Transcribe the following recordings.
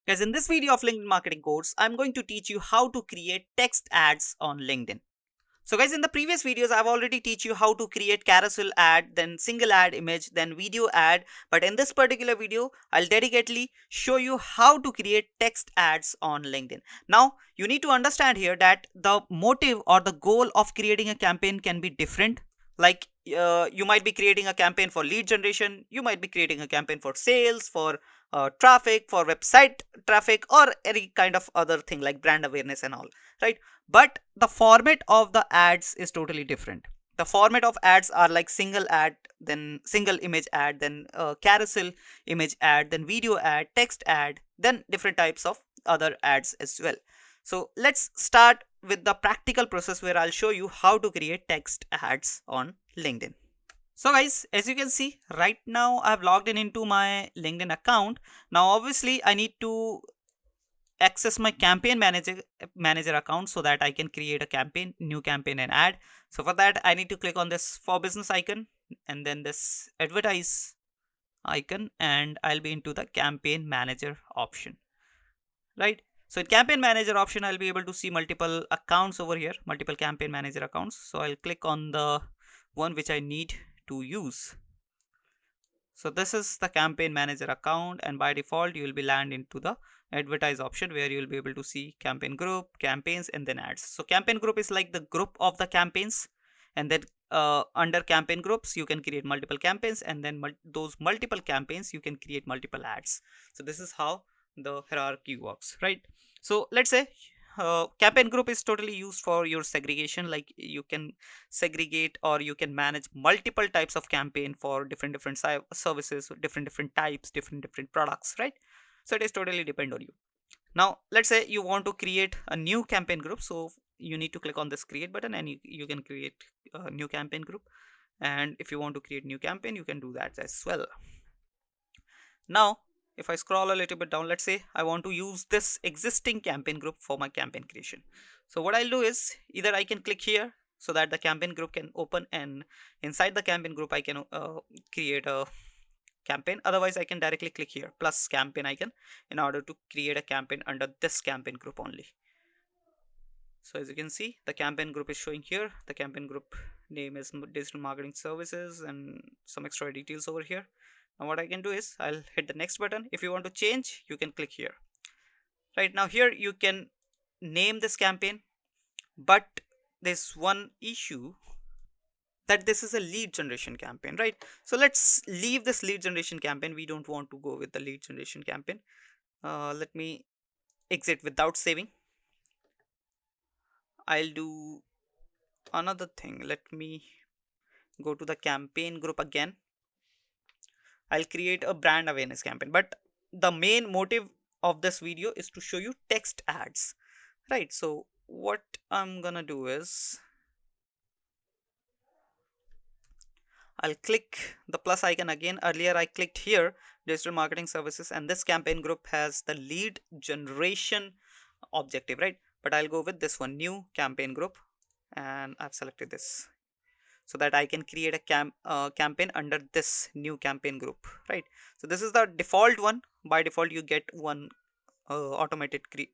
Guys, in this video of LinkedIn marketing course, I'm going to teach you how to create text ads on LinkedIn. So guys, in the previous videos, I've already teach you how to create carousel ad, then single ad image, then video ad. But in this particular video, I'll dedicatedly show you how to create text ads on LinkedIn. Now, you need to understand here that the motive or the goal of creating a campaign can be different. Like you might be creating a campaign for lead generation, you might be creating a campaign for sales, for traffic, for website traffic, or any kind of other thing like brand awareness and all, right? But the format of the ads is totally different. The format of ads are like single ad, then single image ad, then carousel image ad, then video ad, text ad, then different types of other ads as well. So let's start with the practical process where I'll show you how to create text ads on LinkedIn. So guys, as you can see right now, I've logged in into my LinkedIn account. Now obviously I need to access my campaign manager account so that I can create a campaign, new campaign and ad. So for that I need to click on this for business icon and then this advertise icon, and I'll be into the campaign manager option, right? So in campaign manager option, I'll be able to see multiple accounts over here, multiple campaign manager accounts. So I'll click on the one which I need to use. So this is the campaign manager account, and by default you will be land into the advertise option where you will be able to see campaign group, campaigns, and then ads. So campaign group is like the group of the campaigns, and then under campaign groups you can create multiple campaigns, and then those multiple campaigns you can create multiple ads. So this is how the hierarchy works, right? So let's say campaign group is totally used for your segregation, like you can segregate or you can manage multiple types of campaign for different services, different types, different products, right? So it is totally depend on you. Now let's say you want to create a new campaign group, so you need to click on this create button and you can create a new campaign group. And if you want to create new campaign, you can do that as well. Now if I scroll a little bit down, let's say I want to use this existing campaign group for my campaign creation. So what I'll do is either I can click here so that the campaign group can open, and inside the campaign group I can create a campaign. Otherwise I can directly click here plus campaign icon in order to create a campaign under this campaign group only. So as you can see, the campaign group is showing here. The campaign group name is digital marketing services and some extra details over here. Now what I can do is I'll hit the next button. If you want to change, you can click here. Right now here you can name this campaign, but there's one issue that this is a lead generation campaign, right? So let's leave this lead generation campaign. We don't want to go with the lead generation campaign. Let me exit without saving. I'll do another thing. Let me go to the campaign group again. I'll create a brand awareness campaign, but the main motive of this video is to show you text ads, right? So what I'm gonna do is I'll click the plus icon again. Earlier I clicked here digital marketing services, and this campaign group has the lead generation objective, right? But I'll go with this one, new campaign group, and I've selected this so that I can create a campaign under this new campaign group, right? So this is the default one. By default you get one automatically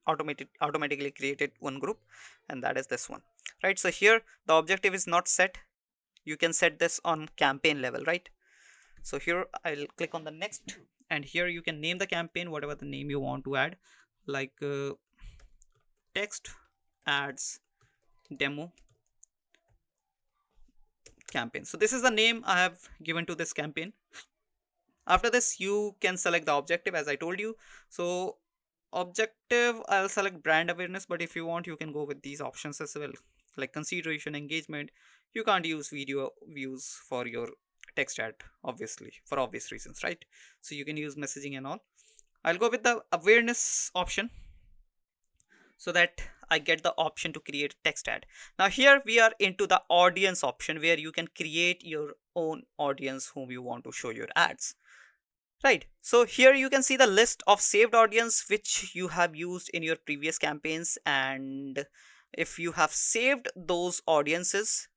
created one group, and that is this one, right? So here the objective is not set. You can set this on campaign level, right? So here I'll click on the next, and here you can name the campaign whatever the name you want to add, like text ads demo campaign. So this is the name I have given to this campaign. After this you can select the objective as I told you. So objective, I'll select brand awareness, but if you want you can go with these options as well, like consideration, engagement. You can't use video views for your text ad, obviously, for obvious reasons, right? So you can use messaging and all. I'll go with the awareness option so that I get the option to create text ad. Now here we are into the audience option where you can create your own audience whom you want to show your ads, right? So here you can see the list of saved audience which you have used in your previous campaigns, and if you have saved those audiences,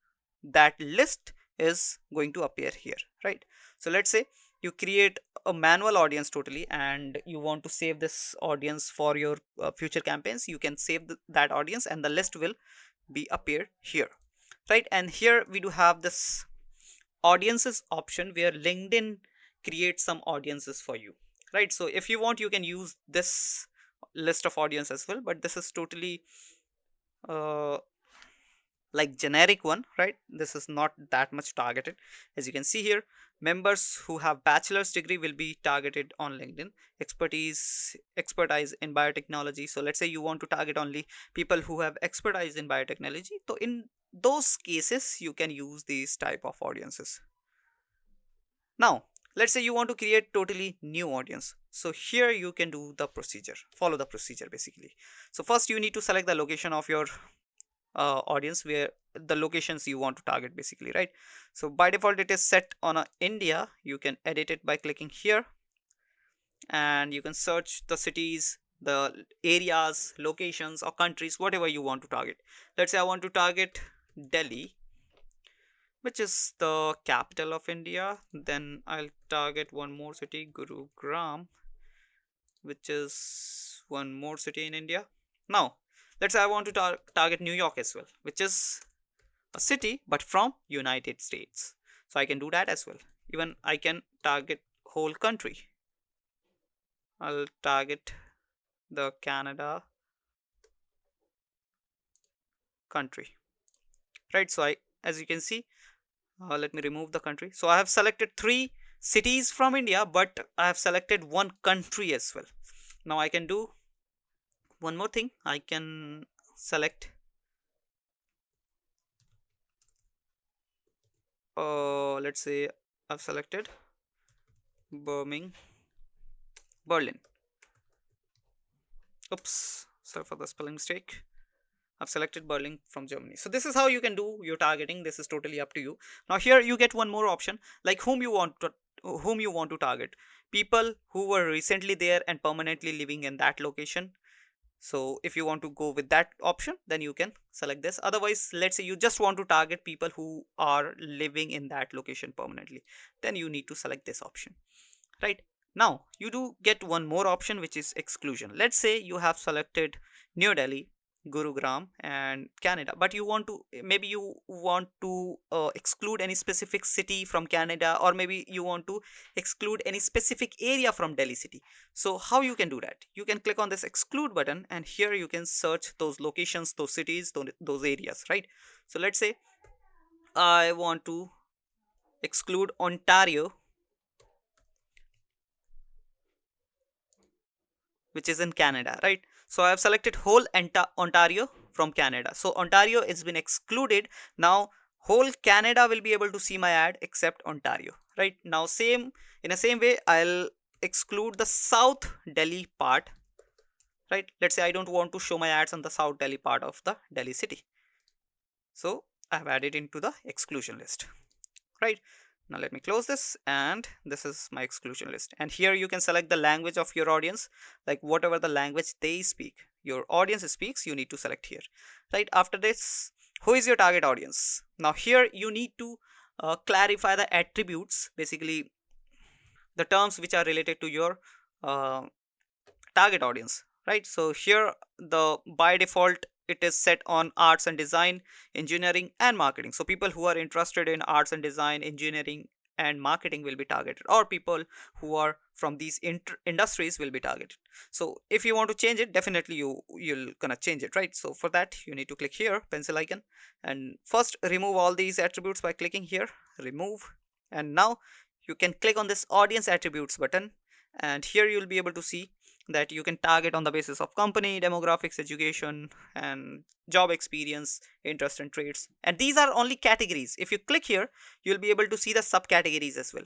that list is going to appear here, right? So let's say you create a manual audience totally, and you want to save this audience for your future campaigns, you can save that audience and the list will be appear here, right? And here we do have this audiences option where LinkedIn creates some audiences for you, right? So if you want, you can use this list of audience as well, but this is totally uh, like generic one, right? This is not that much targeted. As you can see here, members who have bachelor's degree will be targeted on LinkedIn. Expertise in biotechnology, so let's say you want to target only people who have expertise in biotechnology, so in those cases you can use these type of audiences. Now let's say you want to create totally new audience, so here you can do the procedure, follow the procedure basically. So first you need to select the location of your audience, where the locations you want to target basically, right? So by default it is set on India. You can edit it by clicking here, and you can search the cities, the areas, locations or countries, whatever you want to target. Let's say I want to target Delhi, which is the capital of India. Then I'll target one more city, Gurugram, which is one more city in India. Now let's say I want to target New York as well, which is a city but from United States. So I can do that as well. Even I can target whole country. I'll target the Canada country, right? So I, as you can see, let me remove the country. So I have selected 3 cities from India, but I have selected one country as well. Now I can do one more thing. I can select let's say I've selected Berlin. Oops, sorry for the spelling mistake. I've selected Berlin from Germany. So this is how you can do your targeting. This is totally up to you. Now here you get one more option, like whom you want to target. People who were recently there and permanently living in that location. So if you want to go with that option, then you can select this. Otherwise, let's say you just want to target people who are living in that location permanently, then you need to select this option, right? Now you do get one more option, which is exclusion. Let's say you have selected New Delhi, Gurugram and Canada, but you want to, maybe you want to exclude any specific city from Canada, or maybe you want to exclude any specific area from Delhi city. So how you can do that? You can click on this exclude button, and here you can search those locations, those cities, those areas, right? So let's say I want to exclude Ontario, which is in Canada, right? So I have selected whole Ontario from Canada. So Ontario has been excluded. Now whole Canada will be able to see my ad except Ontario, right? Now same, in the same way, I'll exclude the South Delhi part, right? Let's say I don't want to show my ads on the South Delhi part of the Delhi city. So I have added into the exclusion list, right? Now let me close this, and this is my exclusion list. And here you can select the language of your audience, like whatever the language they speak, your audience speaks, you need to select here, right? After this, who is your target audience? Now here you need to clarify the attributes, basically the terms which are related to your uh, target audience, right? So here the by default it is set on arts and design, engineering and marketing. So people who are interested in arts and design, engineering and marketing will be targeted, or people who are from these industries will be targeted. So if you want to change it, definitely you'll gonna change it, right? So for that you need to click here, pencil icon, and first remove all these attributes by clicking here, remove. And now you can click on this audience attributes button, and here you'll be able to see that you can target on the basis of company, demographics, education and job experience, interest and traits. And these are only categories. If you click here, you'll be able to see the subcategories as well,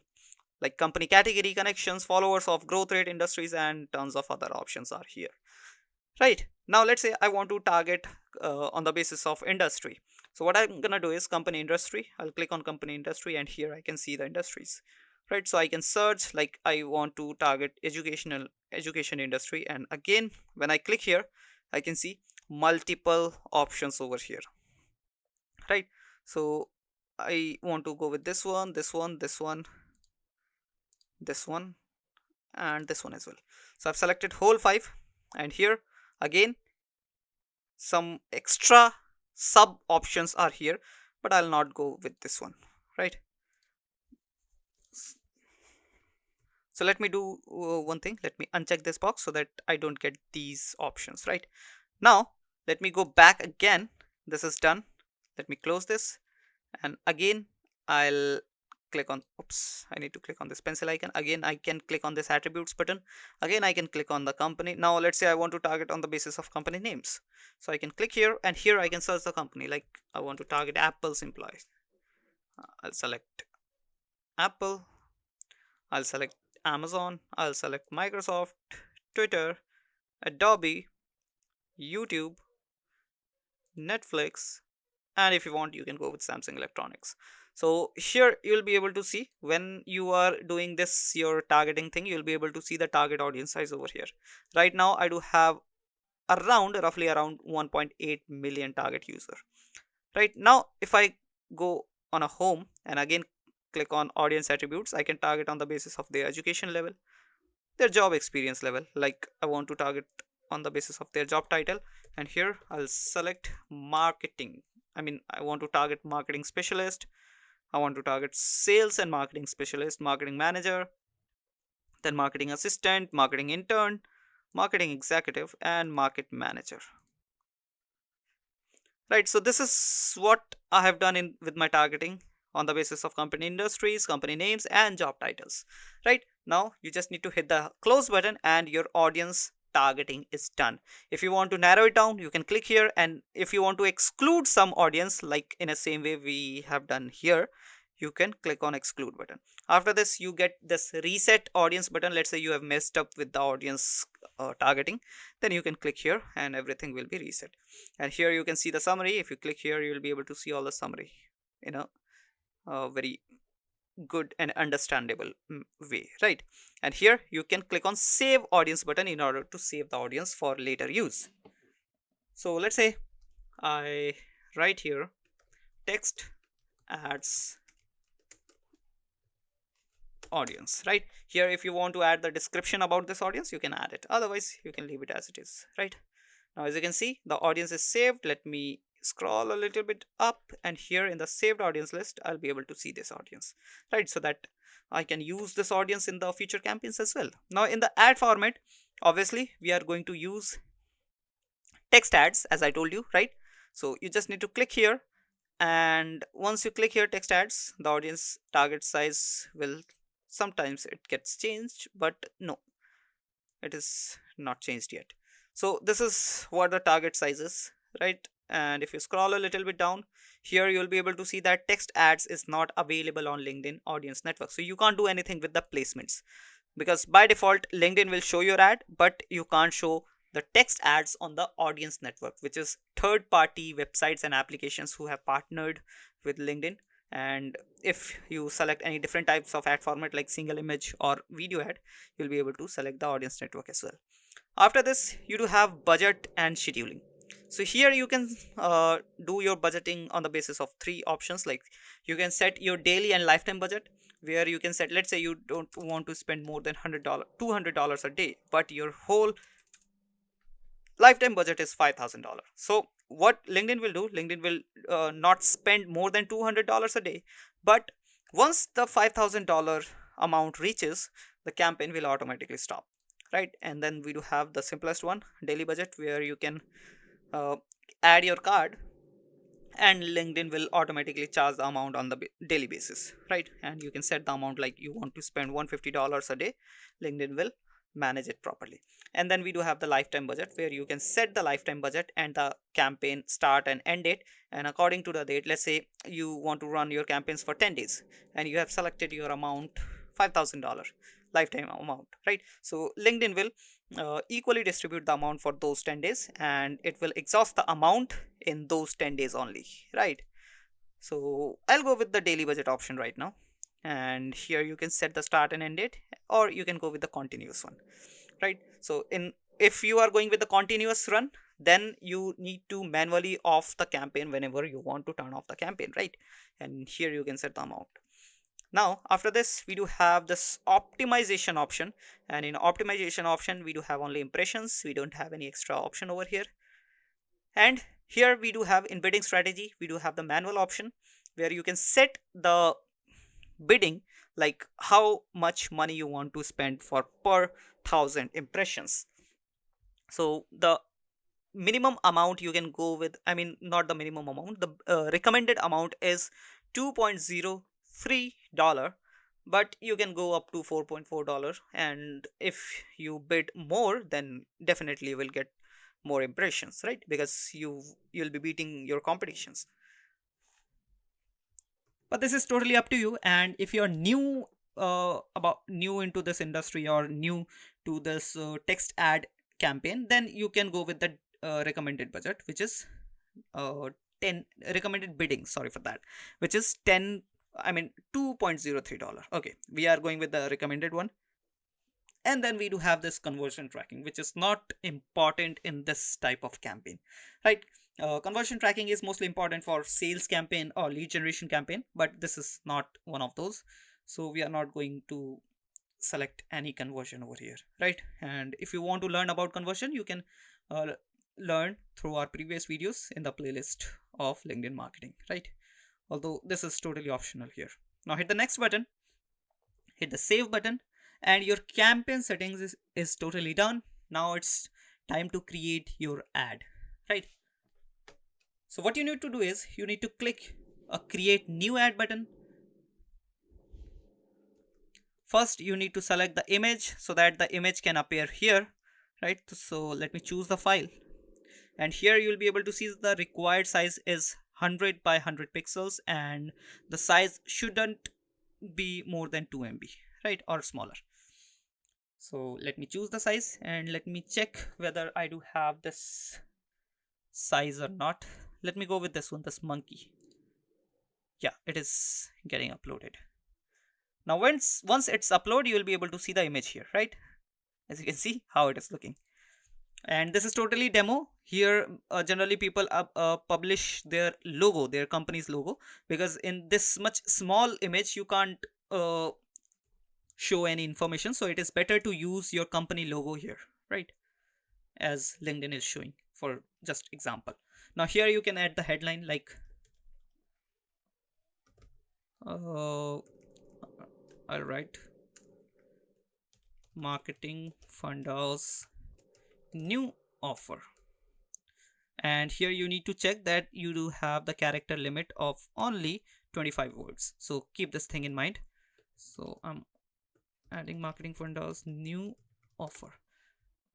like company category, connections, followers of, growth rate, industries and tons of other options are here, right? Now let's say I want to target on the basis of industry. So what I'm gonna do is company industry. I'll click on company industry, and here I can see the industries, right? So I can search, like I want to target education industry, and again when I click here I can see multiple options over here, right? So I want to go with this one, this one, this one, this one, and this one as well. So I've selected whole 5, and here again some extra sub options are here, but I'll not go with this one, right? So let me do one thing. Let me uncheck this box so that I don't get these options, right? Now let me go back again. This is done. Let me close this, and again I'll click on, oops, I need to click on this pencil icon. Again I can click on this attributes button. Again I can click on the company. Now let's say I want to target on the basis of company names, so I can click here, and here I can search the company. Like I want to target Apple's employees. I'll select Apple, I'll select Amazon, I'll select Microsoft, Twitter, Adobe, YouTube, Netflix, and if you want you can go with Samsung Electronics. So here you'll be able to see when you are doing this your targeting thing, you'll be able to see the target audience size over here. Right now I do have roughly around 1.8 million target user. Right now if I go on a home and again click on audience attributes, I can target on the basis of their education level, their job experience level. Like I want to target on the basis of their job title, and here I'll select marketing. I want to target marketing specialist, I want to target sales and marketing specialist, marketing manager, then marketing assistant, marketing intern, marketing executive, and market manager. Right, so this is what I have done in with my targeting on the basis of company industries, company names, and job titles. Right, now you just need to hit the close button and your audience targeting is done. If you want to narrow it down, you can click here, and if you want to exclude some audience, like in the same way we have done here, you can click on exclude button. After this you get this reset audience button. Let's say you have messed up with the audience targeting, then you can click here and everything will be reset. And here you can see the summary. If you click here you will be able to see all the summary in a very good and understandable way, right? And here you can click on save audience button in order to save the audience for later use. So let's say I write here text ads audience. Right here, if you want to add the description about this audience, you can add it, otherwise you can leave it as it is. Right now, as you can see, the audience is saved. Let me scroll a little bit up, and here in the saved audience list I'll be able to see this audience, right? So that I can use this audience in the future campaigns as well. Now in the ad format, obviously we are going to use text ads, as I told you, right? So you just need to click here, and once you click here text ads, the audience target size will, sometimes it gets changed, but no, it is not changed yet. So this is what the target size is, right? And if you scroll a little bit down, here you'll be able to see that text ads is not available on LinkedIn audience network. So you can't do anything with the placements, because by default LinkedIn will show your ad, but you can't show the text ads on the audience network, which is third party websites and applications who have partnered with LinkedIn. And if you select any different types of ad format like single image or video ad, you'll be able to select the audience network as well. After this, you do have budget and scheduling. So here you can do your budgeting on the basis of 3 options. Like you can set your daily and lifetime budget, where you can set, let's say you don't want to spend more than $200 a day, but your whole lifetime budget is $5,000. So what LinkedIn will do, LinkedIn will not spend more than $200 a day, but once the $5,000 amount reaches, the campaign will automatically stop, right? And then we do have the simplest one, daily budget, where you can uh, add your card and LinkedIn will automatically charge the amount on the daily basis, right? And you can set the amount, like you want to spend $150 a day, LinkedIn will manage it properly. And then we do have the lifetime budget, where you can set the lifetime budget and the campaign start and end date. And according to the date, let's say you want to run your campaigns for 10 days and you have selected your amount $5,000 lifetime amount, right? So LinkedIn will equally distribute the amount for those 10 days, and it will exhaust the amount in those 10 days only, right? So I'll go with the daily budget option right now, and here you can set the start and end date, or you can go with the continuous one, right? So in, if you are going with the continuous run, then you need to manually off the campaign whenever you want to turn off the campaign, right? And here you can set the amount. Now after this we do have this optimization option, and in optimization option we do have only impressions, we don't have any extra option over here. And here we do have in bidding strategy, we do have the manual option where you can set the bidding, like how much money you want to spend for per thousand impressions. So the minimum amount you can go with, I mean not the minimum amount, the recommended amount is $2.03, but you can go up to $4.4, and if you bid more then definitely you will get more impressions, right? Because you'll be beating your competitions. But this is totally up to you, and if you're new about new into this industry or new to this text ad campaign, then you can go with the recommended budget, which is uh 10 recommended bidding, sorry for that, which is 10, I mean $2.03. Okay, we are going with the recommended one. And then we do have this conversion tracking, which is not important in this type of campaign, right? Conversion tracking is mostly important for sales campaign or lead generation campaign, but this is not one of those, so we are not going to select any conversion over here, right? And if you want to learn about conversion, you can uh, learn through our previous videos in the playlist of LinkedIn marketing, right? Although this is totally optional here. Now hit the next button, hit the save button, and your campaign settings is totally done. Now it's time to create your ad, right? So what you need to do is you need to click a create new ad button. First you need to select the image so that the image can appear here, right? So let me choose the file, and here you'll be able to see the required size is 100 by 100 pixels, and the size shouldn't be more than 2 MB, right, or smaller. So let me choose the size and let me check whether I do have this size or not. Let me go with this one, this monkey. Yeah, it is getting uploaded. Now once it's uploaded, you will be able to see the image here, right? As you can see how it is looking. And this is totally demo. Here generally people publish their logo, their company's logo, because in this much small image you can't show any information, so it is better to use your company logo here, right? As LinkedIn is showing for just example. Now here you can add the headline like I'll write marketing fundamentals new offer, and here you need to check that you do have the character limit of only 25 words, so keep this thing in mind. So I'm adding marketing fundamentals new offer.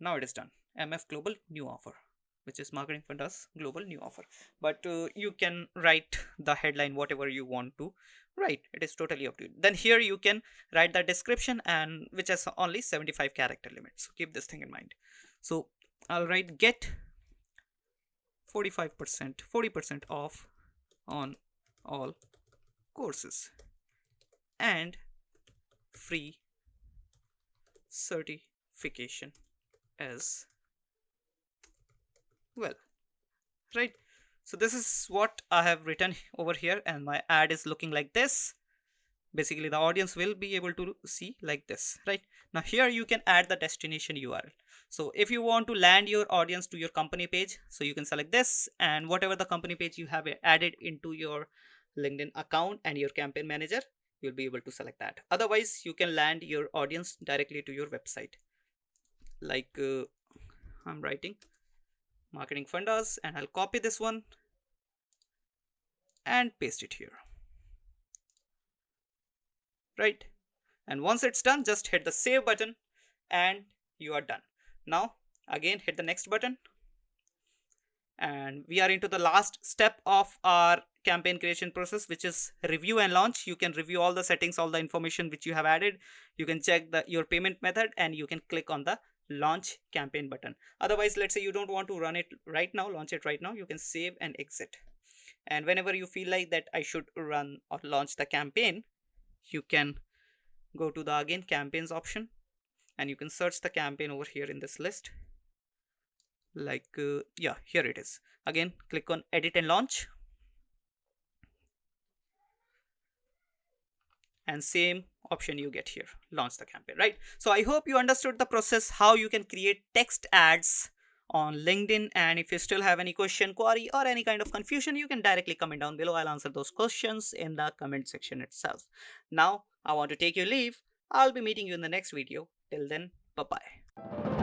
Now it is done, MF global new offer, which is marketing fundamentals global new offer. But you can write the headline whatever you want to write, it is totally up to you. Then here you can write the description, and which has only 75 character limit, so keep this thing in mind. So I'll write get 45% 40% off on all courses and free certification as well, right? So this is what I have written over here, and my ad is looking like this. Basically the audience will be able to see like this, right? Now here you can add the destination URL. So if you want to land your audience to your company page, so you can select this, and whatever the company page you have added into your LinkedIn account and your campaign manager, you'll be able to select that. Otherwise you can land your audience directly to your website, like I'm writing marketing fundas, and I'll copy this one and paste it here, right? And once it's done, just hit the save button and you are done. Now again hit the next button, and we are into the last step of our campaign creation process, which is review and launch. You can review all the settings, all the information which you have added. You can check your payment method, and you can click on the launch campaign button. Otherwise, let's say you don't want to run it right now, launch it right now, you can save and exit. And whenever you feel like that I should run or launch the campaign, you can go to the again campaigns option, and you can search the campaign over here in this list, like yeah, here it is. Again click on edit and launch, and same option you get here, launch the campaign, right? So I hope you understood the process how you can create text ads on LinkedIn. And if you still have any question, query, or any kind of confusion, you can directly comment down below. I'll answer those questions in the comment section itself. Now I want to take your leave. I'll be meeting you in the next video. Till then, bye bye.